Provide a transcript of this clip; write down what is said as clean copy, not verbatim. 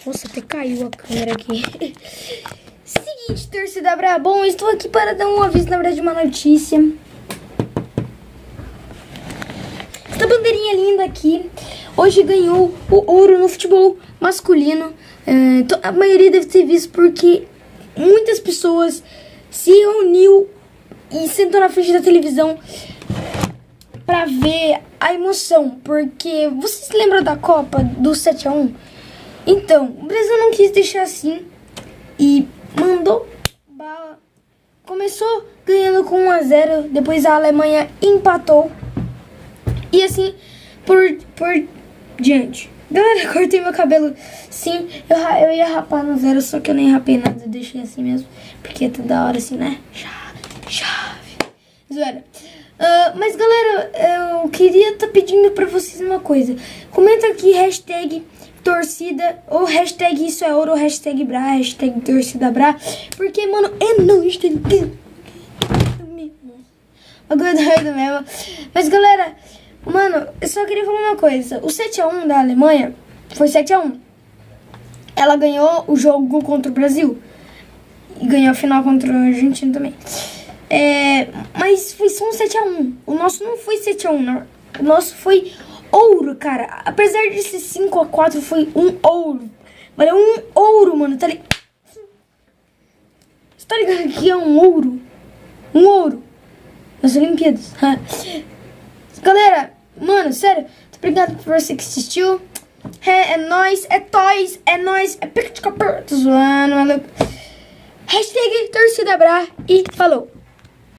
Nossa, até caiu a câmera aqui. Seguinte, torcida braba. Bom, estou aqui para dar um aviso, na verdade, uma notícia. Essa bandeirinha linda aqui hoje ganhou o ouro no futebol masculino. A maioria deve ter visto porque muitas pessoas se reuniu e sentou na frente da televisão para ver a emoção. Porque vocês se lembram da Copa do 7-1? Então, o Brasil não quis deixar assim e mandou bala. Começou ganhando com 1-0, depois a Alemanha empatou. E assim por diante. Galera, cortei meu cabelo. Sim, eu ia rapar no 0, só que eu nem rapei nada. Eu deixei assim mesmo, porque é toda hora assim, né? Chave. Zoeira. Mas galera, eu queria estar pedindo pra vocês uma coisa. Comenta aqui, hashtag torcida, ou hashtag isso é ouro, ou hashtag bra, hashtag torcida bra. Porque, mano, é nóis. Agora mesmo. Mas galera, mano, eu só queria falar uma coisa. O 7-1 da Alemanha foi 7-1. Ela ganhou o jogo contra o Brasil. E ganhou a final contra a Argentina também. Mas foi só um 7-1. O nosso não foi 7-1, não. O nosso foi ouro, cara. Apesar de ser 5-4, foi um ouro. Valeu um ouro, mano. Tá ligado? Você tá ligado que é um ouro? Um ouro. Nas Olimpíadas. Galera, mano, sério, muito obrigado por você que assistiu. É nóis, é toys, é nóis, é pique de capô. Tô zoando, maluco. Hashtag torcida bra e falou.